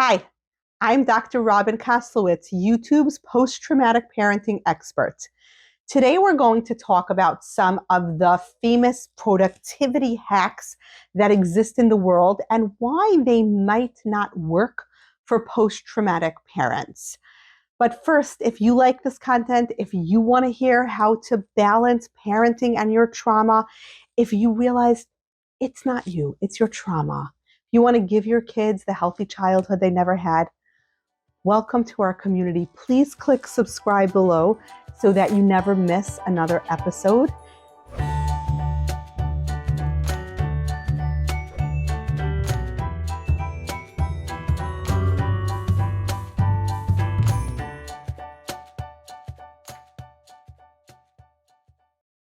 Hi, I'm Dr. Robin Koslowitz, YouTube's post-traumatic parenting expert. Today we're going to talk about some of the famous productivity hacks that exist in the world and why they might not work for post-traumatic parents. But first, if you like this content, if you want to hear how to balance parenting and your trauma, if you realize it's not you, it's your trauma, you want to give your kids the healthy childhood they never had, welcome to our community. Please click subscribe below so that you never miss another episode.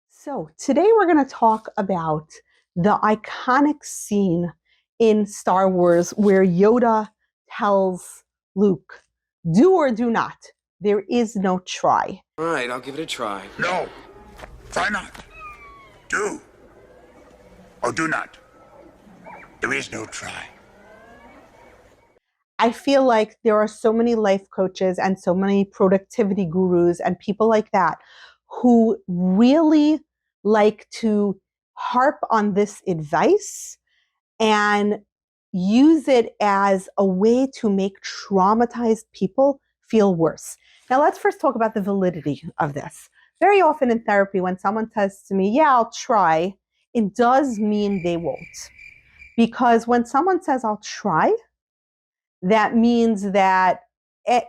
So today we're going to talk about the iconic scene in Star Wars where Yoda tells Luke, do or do not. There is no try. All right, I'll give it a try. No, try not. Do or do not. There is no try. I feel like there are so many life coaches and so many productivity gurus and people like that who really like to harp on this advice and use it as a way to make traumatized people feel worse. Now, let's first talk about the validity of this. Very often in therapy, when someone says to me, yeah, I'll try, it does mean they won't. Because when someone says, I'll try, that means that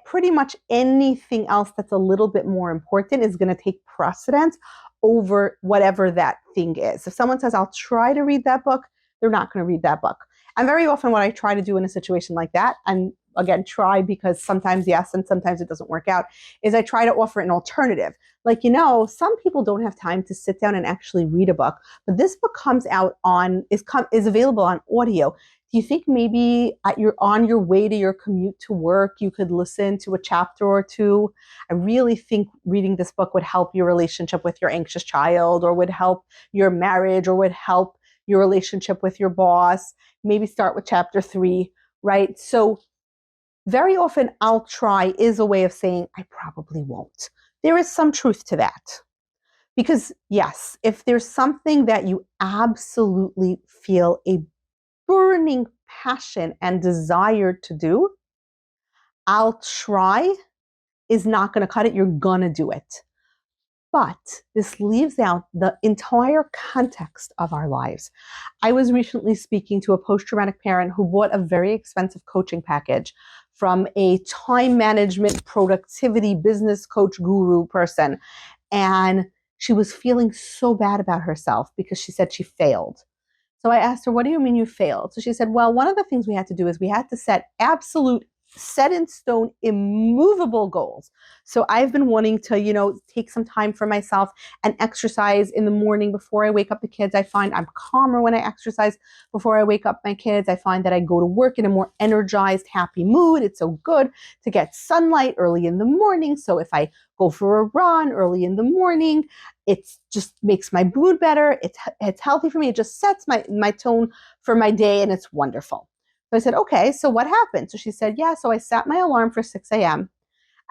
pretty much anything else that's a little bit more important is going to take precedence over whatever that thing is. If someone says, I'll try to read that book, they're not going to read that book. And very often what I try to do in a situation like that, and again, try because sometimes yes and sometimes it doesn't work out, is I try to offer an alternative. Like, some people don't have time to sit down and actually read a book, but this book comes out is available on audio. Do you think maybe on your way to your commute to work, you could listen to a chapter or two? I really think reading this book would help your relationship with your anxious child, or would help your marriage, or would help your relationship with your boss. Maybe start with chapter 3, right? So very often I'll try is a way of saying I probably won't. There is some truth to that. Because yes, if there's something that you absolutely feel a burning passion and desire to do, I'll try is not going to cut it. You're going to do it. But this leaves out the entire context of our lives. I was recently speaking to a post-traumatic parent who bought a very expensive coaching package from a time management, productivity, business coach guru person. And she was feeling so bad about herself because she said she failed. So I asked her, what do you mean you failed? So she said, well, one of the things we had to do is we had to set absolute, set in stone, immovable goals. So I've been wanting to, take some time for myself and exercise in the morning before I wake up the kids. I find I'm calmer when I exercise before I wake up my kids. I find that I go to work in a more energized, happy mood. It's so good to get sunlight early in the morning. So if I go for a run early in the morning, it just makes my mood better. It's healthy for me. It just sets my tone for my day, and it's wonderful. So I said, okay, so what happened? So she said, yeah, so I set my alarm for 6 a.m.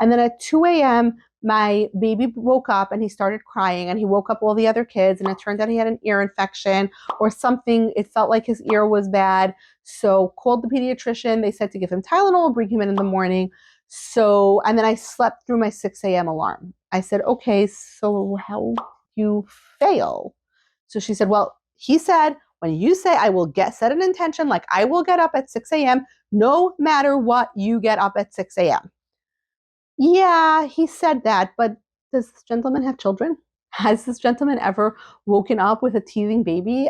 And then at 2 a.m., my baby woke up and he started crying, and he woke up all the other kids, and it turned out he had an ear infection or something. It felt like his ear was bad. So called the pediatrician. They said to give him Tylenol, bring him in the morning. So, and then I slept through my 6 a.m. alarm. I said, okay, so how you fail? So she said, well, he said, when you say I will set an intention, like I will get up at 6 a.m., no matter what, you get up at 6 a.m. Yeah, he said that, but does this gentleman have children? Has this gentleman ever woken up with a teething baby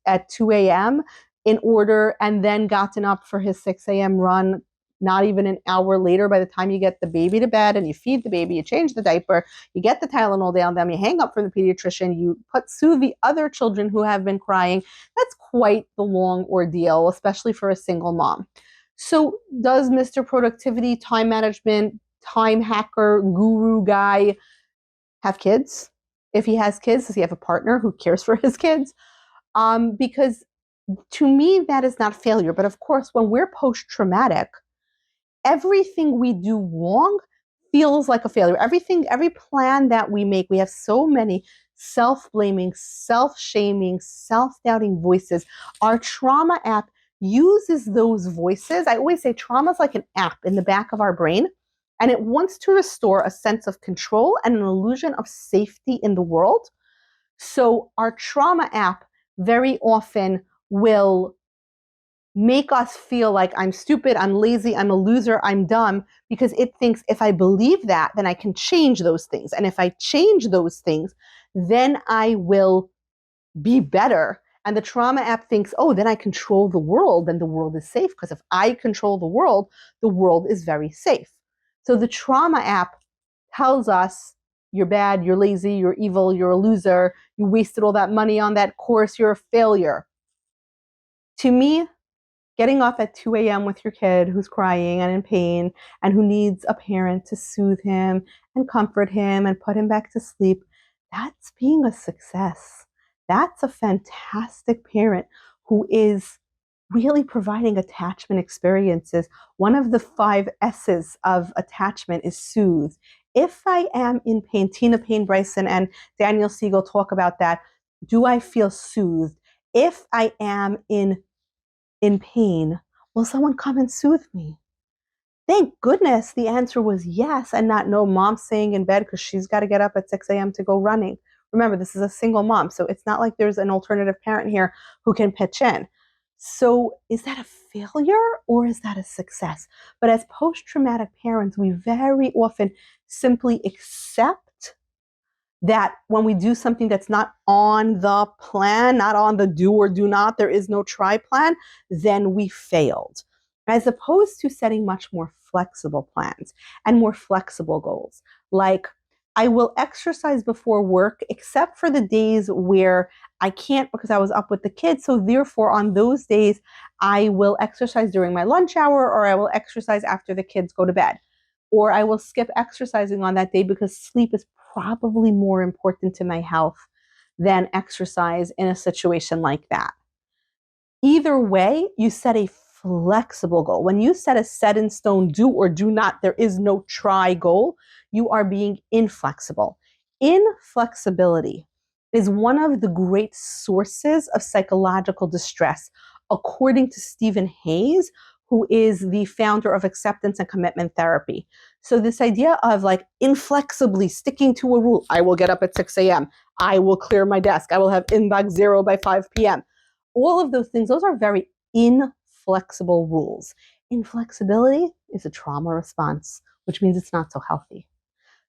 at 2 a.m. and then gotten up for his 6 a.m. run, not even an hour later? By the time you get the baby to bed and you feed the baby, you change the diaper, you get the Tylenol down them, you hang up for the pediatrician, you soothe the other children who have been crying. That's quite the long ordeal, especially for a single mom. So does Mr. Productivity, time management, time hacker, guru guy have kids? If he has kids, does he have a partner who cares for his kids? Because to me, that is not failure. But of course, when we're post-traumatic, everything we do wrong feels like a failure. Every plan that we make, we have so many self-blaming, self-shaming, self-doubting voices. Our trauma app uses those voices. I always say trauma is like an app in the back of our brain, and it wants to restore a sense of control and an illusion of safety in the world. So our trauma app very often will make us feel like I'm stupid, I'm lazy, I'm a loser, I'm dumb, because it thinks if I believe that, then I can change those things. And if I change those things, then I will be better. And the trauma app thinks, oh, then I control the world, then the world is safe. Because if I control the world is very safe. So the trauma app tells us you're bad, you're lazy, you're evil, you're a loser, you wasted all that money on that course, you're a failure. To me, getting up at 2 a.m. with your kid who's crying and in pain and who needs a parent to soothe him and comfort him and put him back to sleep, that's being a success. That's a fantastic parent who is really providing attachment experiences. One of the 5 S's of attachment is soothe. If I am in pain, Tina Payne Bryson and Daniel Siegel talk about that. Do I feel soothed? If I am in pain, will someone come and soothe me? Thank goodness the answer was yes, and not no, mom staying in bed because she's got to get up at 6 a.m. to go running. Remember, this is a single mom, so it's not like there's an alternative parent here who can pitch in. So is that a failure or is that a success? But as post-traumatic parents, we very often simply accept that when we do something that's not on the plan, not on the do or do not, there is no try plan, then we failed. As opposed to setting much more flexible plans and more flexible goals. Like, I will exercise before work, except for the days where I can't because I was up with the kids. So therefore, on those days, I will exercise during my lunch hour, or I will exercise after the kids go to bed. Or I will skip exercising on that day because sleep is probably more important to my health than exercise in a situation like that. Either way, you set a flexible goal. When you set a set in stone do or do not, there is no try goal, you are being inflexible. Inflexibility is one of the great sources of psychological distress, according to Stephen Hayes, who is the founder of acceptance and commitment therapy. So this idea of like inflexibly sticking to a rule, I will get up at 6 a.m., I will clear my desk, I will have inbox 0 by 5 p.m. All of those things, those are very inflexible rules. Inflexibility is a trauma response, which means it's not so healthy.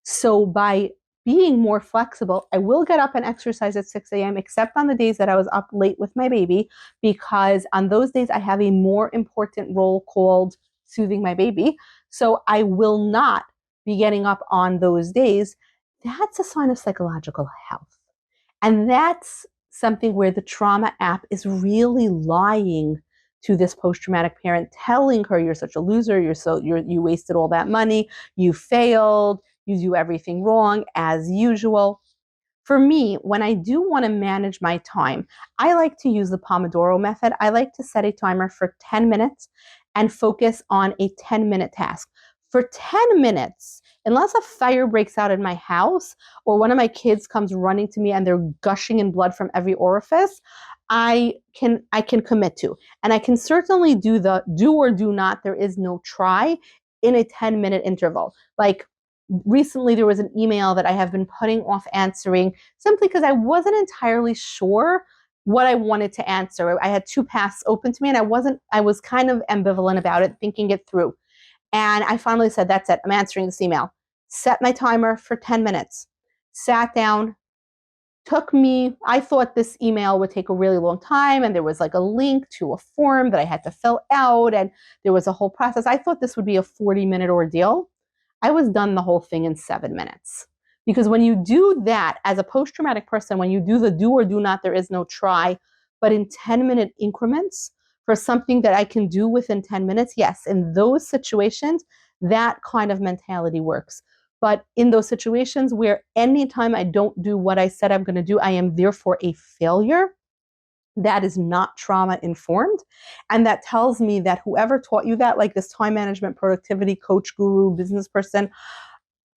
So by being more flexible, I will get up and exercise at 6 a.m., except on the days that I was up late with my baby, because on those days I have a more important role called soothing my baby. So I will not be getting up on those days. That's a sign of psychological health. And that's something where the trauma app is really lying to this post-traumatic parent, telling her you're such a loser, you wasted all that money, you failed, you do everything wrong as usual. For me, when I do want to manage my time, I like to use the Pomodoro method. I like to set a timer for 10 minutes and focus on a 10-minute task. For 10 minutes, unless a fire breaks out in my house or one of my kids comes running to me and they're gushing in blood from every orifice, I can commit to. And I can certainly do the do or do not, there is no try, in a 10-minute interval. Like, recently there was an email that I have been putting off answering simply because I wasn't entirely sure what I wanted to answer. I had 2 paths open to me and I was kind of ambivalent about it, thinking it through. And I finally said, that's it, I'm answering this email. Set my timer for 10 minutes, sat down, I thought this email would take a really long time, and there was like a link to a form that I had to fill out, and there was a whole process. I thought this would be a 40-minute ordeal. I was done the whole thing in 7 minutes. Because when you do that as a post-traumatic person, when you do the do or do not, there is no try, but in 10-minute increments for something that I can do within 10 minutes, yes, in those situations, that kind of mentality works. But in those situations where anytime I don't do what I said I'm going to do, I am therefore a failure, that is not trauma informed. And that tells me that whoever taught you that, like this time management, productivity coach, guru, business person,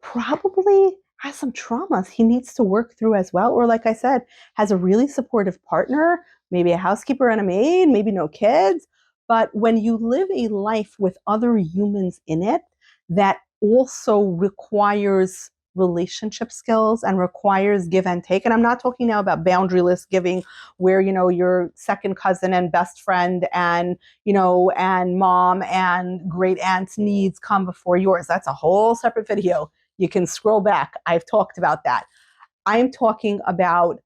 probably has some traumas he needs to work through as well. Or like I said, has a really supportive partner, maybe a housekeeper and a maid, maybe no kids. But when you live a life with other humans in it, that also requires relationship skills and requires give and take. And I'm not talking now about boundaryless giving where, your second cousin and best friend and, and mom and great aunt's needs come before yours. That's a whole separate video. You can scroll back. I've talked about that. I'm talking about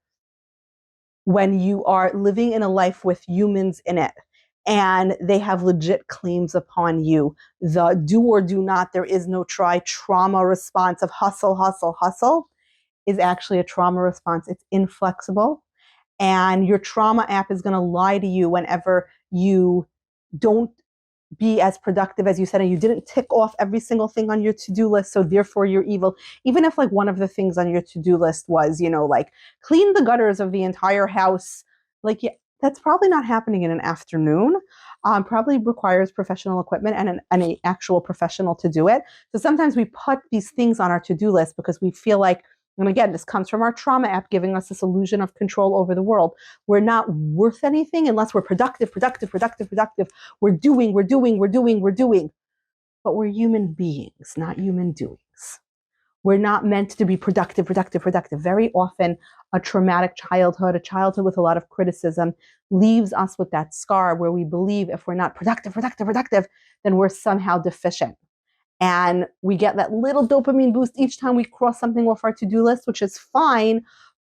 when you are living in a life with humans in it and they have legit claims upon you. The do or do not, there is no try trauma response of hustle, hustle, hustle is actually a trauma response. It's inflexible. And your trauma app is going to lie to you whenever you don't be as productive as you said, and you didn't tick off every single thing on your to-do list, so therefore you're evil. Even if like one of the things on your to-do list was, like clean the gutters of the entire house, like that's probably not happening in an afternoon. Probably requires professional equipment and an actual professional to do it. So sometimes we put these things on our to-do list because we feel like, and again, this comes from our trauma app giving us this illusion of control over the world. We're not worth anything unless we're productive. We're doing. But we're human beings, not human doings. We're not meant to be productive. Very often, a traumatic childhood, a childhood with a lot of criticism, leaves us with that scar where we believe if we're not productive, then we're somehow deficient. And we get that little dopamine boost each time we cross something off our to-do list, which is fine,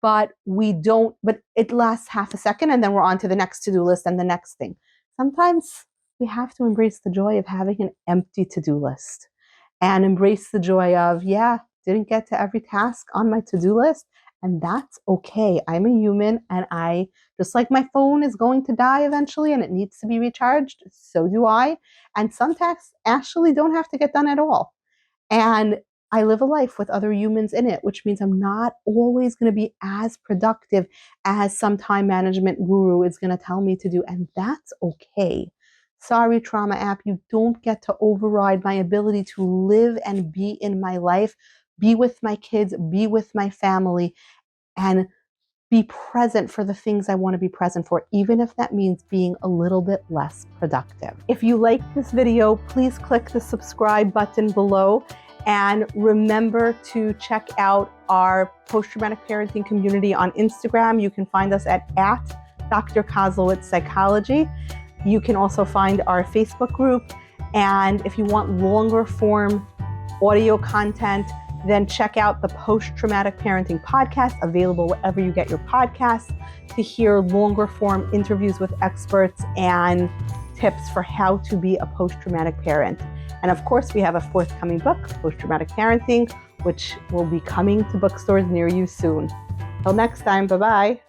but it lasts half a second and then we're on to the next to-do list and the next thing. Sometimes we have to embrace the joy of having an empty to-do list and embrace the joy of, didn't get to every task on my to-do list, and that's okay. I'm a human, and just like my phone is going to die eventually and it needs to be recharged, so do I. And some tasks actually don't have to get done at all. And I live a life with other humans in it, which means I'm not always going to be as productive as some time management guru is going to tell me to do. And that's okay. Sorry, trauma app, you don't get to override my ability to live and be in my life, be with my kids, be with my family, and be present for the things I want to be present for, even if that means being a little bit less productive. If you like this video, please click the subscribe button below. And remember to check out our post-traumatic parenting community on Instagram. You can find us at Dr. Kozlowitz Psychology. You can also find our Facebook group. And if you want longer form audio content, then check out the Post-Traumatic Parenting Podcast, available wherever you get your podcasts, to hear longer form interviews with experts and tips for how to be a post-traumatic parent. And of course, we have a forthcoming book, Post-Traumatic Parenting, which will be coming to bookstores near you soon. Till next time, bye-bye.